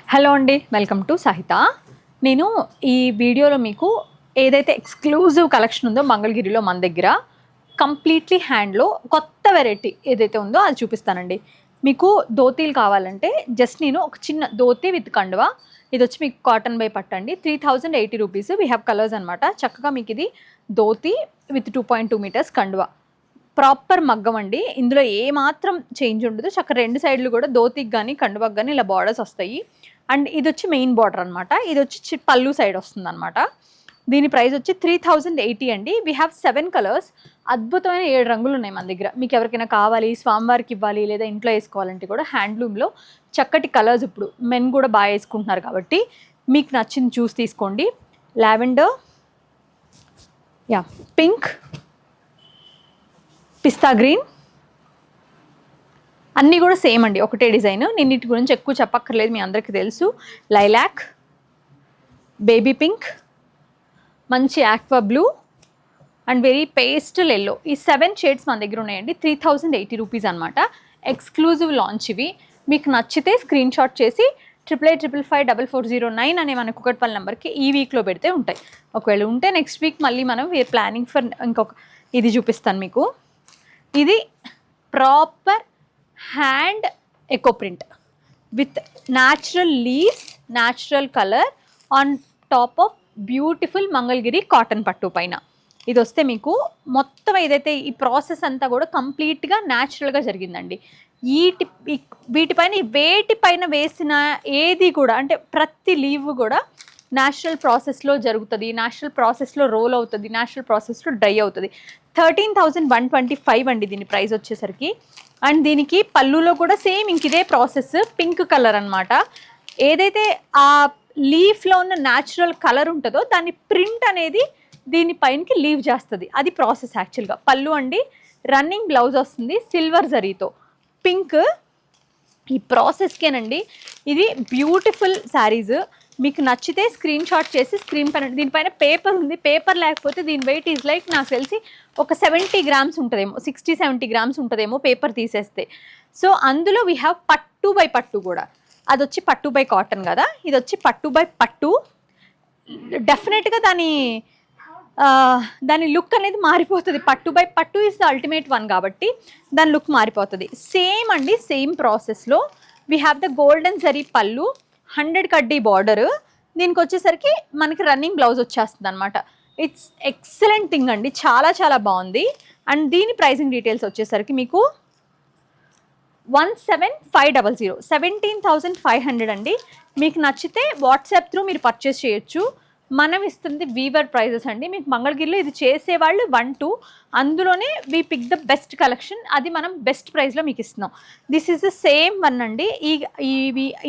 Hello అండి, welcome to సహిత. నేను ఈ వీడియోలో మీకు ఏదైతే ఎక్స్క్లూజివ్ కలెక్షన్ ఉందో మంగళగిరిలో మన దగ్గర కంప్లీట్లీ హ్యాండ్లో కొత్త వెరైటీ ఏదైతే ఉందో అది చూపిస్తానండి. మీకు ధోతీలు కావాలంటే జస్ట్ నేను ఒక చిన్న ధోతీ విత్ కండువా, ఇది వచ్చి మీకు కాటన్ బై పట్టండి, 3080 రూపీస్. వీ హ్యావ్ కలర్స్ అనమాట. చక్కగా మీకు ఇది ధోతీ విత్ 2.2 మీటర్స్ కండువా, ప్రాపర్ మగ్గం అండి. ఇందులో ఏమాత్రం చేంజ్ ఉండదు. చక్కగా రెండు సైడ్లు కూడా ధోతీకి కానీ కండువాకి కానీ ఇలా బార్డర్స్ వస్తాయి. అండ్ ఇది వచ్చి మెయిన్ బార్డర్ అనమాట. ఇది వచ్చి పళ్ళు సైడ్ వస్తుంది అనమాట. దీని ప్రైస్ వచ్చి 3080 అండి. We have 7 colours. అద్భుతమైన 7 రంగులు ఉన్నాయి మన దగ్గర. మీకు ఎవరికైనా కావాలి, స్వామివారికి ఇవ్వాలి, లేదా ఇంట్లో వేసుకోవాలంటే కూడా హ్యాండ్లూమ్లో చక్కటి కలర్స్. ఇప్పుడు మెన్ కూడా బాగా వేసుకుంటున్నారు కాబట్టి మీకు నచ్చింది చూసి తీసుకోండి. లావెండర్, యా, పింక్, పిస్తా గ్రీన్, అన్నీ కూడా సేమ్ అండి, ఒకటే డిజైన్. నేను వీటి గురించి ఎక్కువ చెప్పక్కర్లేదు, మీ అందరికీ తెలుసు. లైలాక్, బేబీ పింక్, మంచి aqua blue and very pastel yellow. ఈ 7 షేడ్స్ మన దగ్గర ఉన్నాయండి. 3080 రూపీస్ అనమాట. ఎక్స్క్లూజివ్ లాంచ్ ఇవి. మీకు నచ్చితే స్క్రీన్ షాట్ చేసి 8855540409 అనే మన కుకట్పల్లి నెంబర్కి ఈ వీక్లో పెడితే ఉంటాయి. ఒకవేళ ఉంటే నెక్స్ట్ వీక్ మళ్ళీ మనం వీఆర్ ప్లానింగ్ ఫర్ ఇంకొక ఇది చూపిస్తాను మీకు. ఇది proper hand eco print with natural leaves, natural colour on top of beautiful Mangalagiri cotton పట్టు పైన. ఇది వస్తే మీకు మొత్తం ఏదైతే ఈ ప్రాసెస్ అంతా కూడా కంప్లీట్గా న్యాచురల్గా జరిగిందండి. వీటిపైన వేటిపైన వేసిన ఏది కూడా అంటే ప్రతి లీవ్ కూడా న్యాచురల్ ప్రాసెస్లో జరుగుతుంది, న్యాచురల్ ప్రాసెస్లో రోల్ అవుతుంది, న్యాచురల్ ప్రాసెస్లో డ్రై అవుతుంది. 13,125 అండి దీని ప్రైస్ వచ్చేసరికి. అండ్ దీనికి పళ్ళులో కూడా సేమ్ ఇంక ఇదే ప్రాసెస్, పింక్ కలర్ అనమాట. ఏదైతే ఆ లీఫ్లో ఉన్న న్యాచురల్ కలర్ ఉంటుందో దాన్ని ప్రింట్ అనేది దీనిపైనకి లీవ్ చేస్తుంది. అది ప్రాసెస్ యాక్చువల్గా. పళ్ళు అండి, రన్నింగ్ బ్లౌజ్ వస్తుంది సిల్వర్ జరీతో. పింక్ ఈ ప్రాసెస్కేనండి. ఇది బ్యూటిఫుల్ శారీస్. మీకు నచ్చితే స్క్రీన్ షాట్ చేసి స్క్రీన్ పైన, దీనిపైన పేపర్ ఉంది. పేపర్ లేకపోతే దీని వెయిట్ ఈజ్ లైక్ నాకు తెలిసి ఒక 70 గ్రామ్స్ ఉంటుందేమో, 60-70 గ్రామ్స్ ఉంటుందేమో పేపర్ తీసేస్తే. సో అందులో వీ హ్యావ్ పట్టు బై పట్టు కూడా. అది వచ్చి పట్టు బై కాటన్ కదా, ఇది వచ్చి పట్టు బై పట్టు. డెఫినెట్గా దాని లుక్ అనేది మారిపోతుంది. పట్టు బై పట్టు ఇస్ ద అల్టిమేట్ వన్ కాబట్టి దాని లుక్ మారిపోతుంది. సేమ్ అండి, సేమ్ ప్రాసెస్లో we have the golden zari పళ్ళు, 100 కడ్డీ బార్డరు. దీనికి వచ్చేసరికి మనకి రన్నింగ్ బ్లౌజ్ వచ్చేస్తుంది అనమాట. ఇట్స్ ఎక్సలెంట్ థింగ్ అండి, చాలా చాలా బాగుంది. అండ్ దీని ప్రైసింగ్ డీటెయిల్స్ వచ్చేసరికి మీకు 17,500, 17,500 అండి. మీకు నచ్చితే వాట్సాప్ త్రూ మీరు పర్చేస్ చేయొచ్చు. మనం ఇస్తుంది వీవర్ ప్రైజెస్ అండి. మీకు మంగళగిరిలో ఇది చేసేవాళ్ళు 1-2, అందులోనే we pick the best collection. అది మనం బెస్ట్ ప్రైస్లో మీకు ఇస్తున్నాం. This is the same one అండి.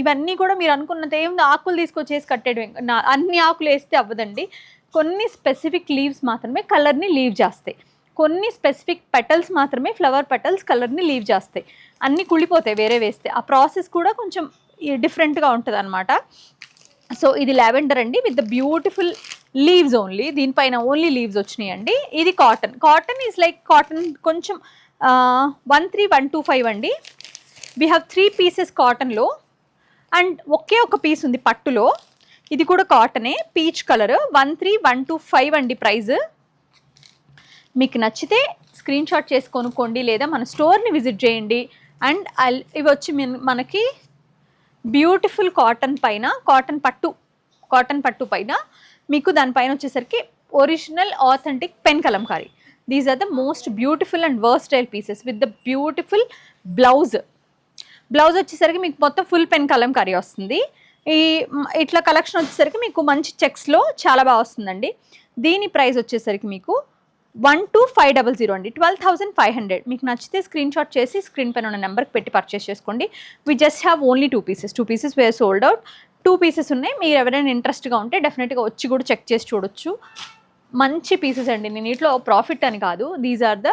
ఇవన్నీ కూడా మీరు అనుకున్నది ఏముంది, ఆకులు తీసుకొచ్చేసి కట్టేయడం, అన్ని ఆకులు వేస్తే అవ్వదండి. కొన్ని స్పెసిఫిక్ లీవ్స్ మాత్రమే కలర్ని లీవ్ చేస్తాయి, కొన్ని స్పెసిఫిక్ పెటల్స్ మాత్రమే ఫ్లవర్ పెటల్స్ కలర్ని లీవ్ చేస్తాయి. అన్నీ కుళ్ళిపోతాయి వేరే వేస్తే. ఆ ప్రాసెస్ కూడా కొంచెం డిఫరెంట్గా ఉంటుంది అనమాట. సో ఇది లావెండర్ అండి with the beautiful leaves only. దీనిపైన ఓన్లీ లీవ్స్ వచ్చినాయండి. ఇది cotton. Cotton is like cotton కొంచెం 13,125 అండి. వీ హ్యావ్ 3 పీసెస్ కాటన్లో అండ్ ఒకే ఒక పీస్ ఉంది పట్టులో. ఇది కూడా కాటనే, పీచ్ కలర్. 13,125 అండి ప్రైజ్. మీకు నచ్చితే స్క్రీన్ షాట్ చేసి కొనుక్కోండి, లేదా మన స్టోర్ని విజిట్ చేయండి. అండ్ ఇవి వచ్చి మనకి బ్యూటిఫుల్ కాటన్ పైన, కాటన్ పట్టు పైన మీకు దానిపైన వచ్చేసరికి original authentic pen Kalamkari. These are the most beautiful and versatile pieces with the beautiful blouse. Blouse వచ్చేసరికి మీకు మొత్తం ఫుల్ పెన్ కలంకారీ వస్తుంది. ఇట్లా కలెక్షన్ వచ్చేసరికి మీకు మంచి చెక్స్లో చాలా బాగా వస్తుందండి. దీని ప్రైస్ వచ్చేసరికి మీకు 12,500 అండి, 12,500. మీకు నచ్చితే స్క్రీన్ షాట్ చేసి స్క్రీన్ పైన ఉన్న నెంబర్కి పెట్టి పర్చేస్ చేసుకోండి. We just have only 2 pieces. 2 pieces were sold out. 2 pieces ఉన్నాయి. మీరు ఎవరైనా ఇంట్రెస్ట్గా ఉంటే డెఫినెట్గా వచ్చి కూడా చెక్ చేసి చూడొచ్చు. మంచి పీసెస్ అండి. నేను వీటిలో ప్రాఫిట్ అని కాదు, these are the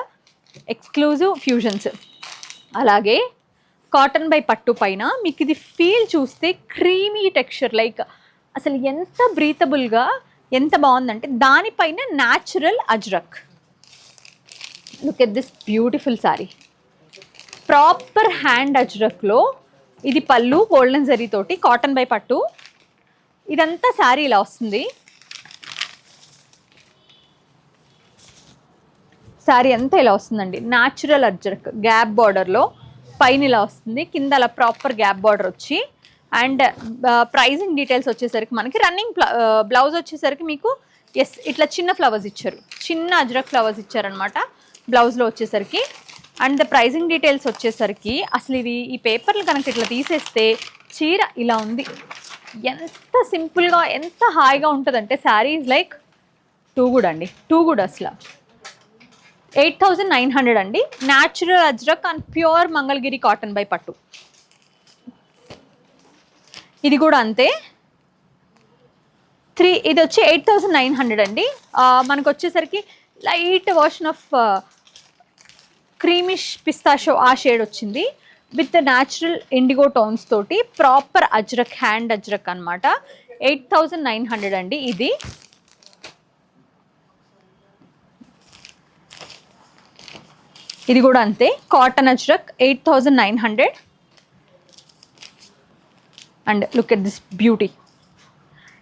exclusive fusions. అలాగే కాటన్ బై పట్టు పైన మీకు ఇది ఫీల్ చూస్తే క్రీమీ టెక్స్చర్, లైక్ అసలు ఎంత బ్రీతబుల్గా ఎంత బాగుందంటే దానిపైన natural Ajrakh. Look at this beautiful sari. Proper hand అజ్రక్లో ఇది పళ్ళు గోల్డెన్ జరీ తోటి కాటన్ బై పట్టు. ఇదంతా శారీ ఇలా వస్తుంది. శారీ అంతా ఇలా వస్తుందండి. న్యాచురల్ అజ్రక్ గ్యాప్ బార్డర్లో పైన ఇలా వస్తుంది, కింద అలా ప్రాపర్ గ్యాప్ బార్డర్ వచ్చి. అండ్ ప్రైజింగ్ డీటెయిల్స్ వచ్చేసరికి మనకి రన్నింగ్ బ్లౌజ్ వచ్చేసరికి మీకు ఇట్లా చిన్న ఫ్లవర్స్ ఇచ్చారు, చిన్న అజ్రక్ ఫ్లవర్స్ ఇచ్చారనమాట బ్లౌజ్లో వచ్చేసరికి. అండ్ ద ప్రైజింగ్ డీటెయిల్స్ వచ్చేసరికి అసలు ఇవి ఈ పేపర్లు కనుక ఇట్లా తీసేస్తే చీర ఇలా ఉంది. ఎంత సింపుల్గా ఎంత హాయిగా ఉంటుందంటే sari is like too good అండి, టూ గుడ్ అసలు. 8,900 అండి. Natural ajrak and pure Mangalagiri cotton by పట్టు. ఇది కూడా అంతే. ఇది వచ్చి 8,900 అండి. మనకు వచ్చేసరికి light version of creamish pistachio ఆ షేడ్ వచ్చింది విత్ న్యాచురల్ ఇండిగో టోన్స్ తోటి ప్రాపర్ అజ్రక్ హ్యాండ్ అజ్రక్ అనమాట. 8,900 అండి. ఇది కూడా అంతే cotton ajrak 8,900. And look at this beauty.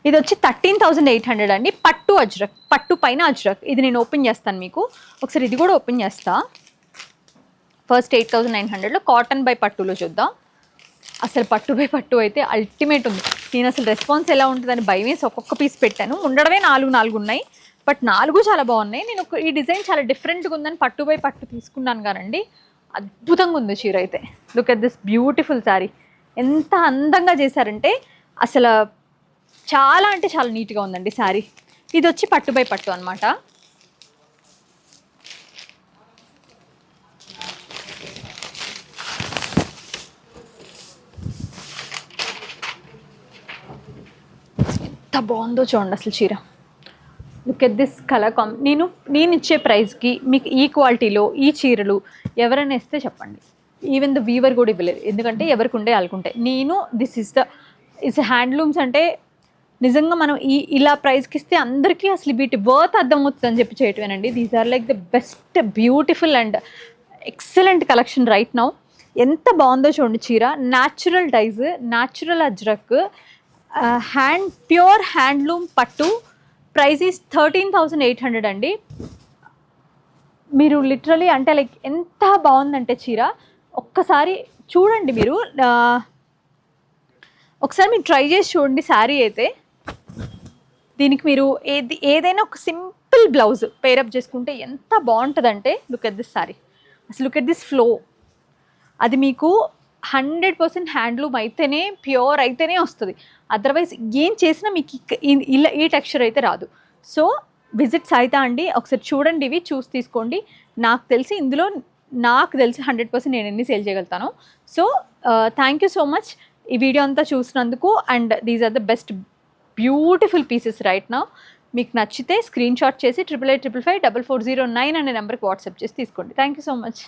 ఇది వచ్చి 13,800 అండి. పట్టు అజ్రక్, పట్టు పైన అజ్రక్. ఇది నేను ఓపెన్ చేస్తాను మీకు ఒకసారి, ఇది కూడా ఓపెన్ చేస్తా. ఫస్ట్ 8,900లో కాటన్ బై పట్టులో చూద్దాం. అసలు పట్టు బై పట్టు అయితే అల్టిమేట్ ఉంది. నేను అసలు రెస్పాన్స్ ఎలా ఉంటుందని భయం వేసి ఒక్కొక్క పీస్ పెట్టాను. ఉండడమే 4 ఉన్నాయి, బట్ 4 చాలా బాగున్నాయి. నేను ఈ డిజైన్ చాలా డిఫరెంట్గా ఉందని పట్టు బై పట్టు తీసుకున్నాను కానండి, అద్భుతంగా ఉంది చీర అయితే. Look at this beautiful sari. ఎంత అందంగా చేశారంటే అసలు చాలా అంటే చాలా నీట్గా ఉందండి శారీ. ఇది వచ్చి పట్టు బై పట్టు అనమాట. ఎంత బాగుందో చూడండి అసలు చీర. లుక్ ఎట్ దిస్ కలర్ నేను ఇచ్చే ప్రైస్కి మీకు ఈ క్వాలిటీలో ఈ చీరలు ఎవరైనా ఇస్తే చెప్పండి. ఈవెన్ ద వీవర్ కూడా ఇవ్వలేదు, ఎందుకంటే ఎవరికి ఉండే వాళ్ళకుంటాయి. దిస్ ఇస్ హ్యాండ్లూమ్స్ అంటే నిజంగా మనం ఇలా ప్రైస్కి ఇస్తే అందరికీ అసలు వీటి వర్త్ అర్థమవుతుంది అని చెప్పి చేయటమేనండి. These are like the best beautiful and excellent collection right now. ఎంత బాగుందో చూడండి చీర. Natural dyes, natural Ajrakh, pure handloom పట్టు. ప్రైస్ ఈజ్ 13,800 అండి. మీరు లిటరలీ అంటే లైక్ ఎంత బాగుందంటే చీర ఒక్కసారి చూడండి. మీరు ఒకసారి మీరు ట్రై చేసి చూడండి శారీ అయితే. దీనికి మీరు ఏదైనా ఒక సింపుల్ బ్లౌజ్ పేరప్ చేసుకుంటే ఎంత బాగుంటుందంటే లుక్ ఎట్ దిస్ శారీ. అసలు లుక్ ఎట్ దిస్ ఫ్లో. అది మీకు 100% హ్యాండ్లూమ్ అయితేనే, ప్యూర్ అయితేనే వస్తుంది. అదర్వైజ్ ఏం చేసినా మీకు ఈ టెక్స్చర్ అయితే రాదు. సో విజిట్ సైతా అండి, ఒకసారి చూడండి, ఇవి చూసి తీసుకోండి. నాకు తెలిసి 100% నేను ఎన్ని సేల్ చేయగలుగుతాను. So thank you so much ఈ వీడియో అంతా చూసినందుకు. And these are the best beautiful pieces right now. మీకు నచ్చితే స్క్రీన్ షాట్ చేసి 8855544009 అనే నెంబర్కి వాట్సాప్ చేసి తీసుకోండి. Thank you so much.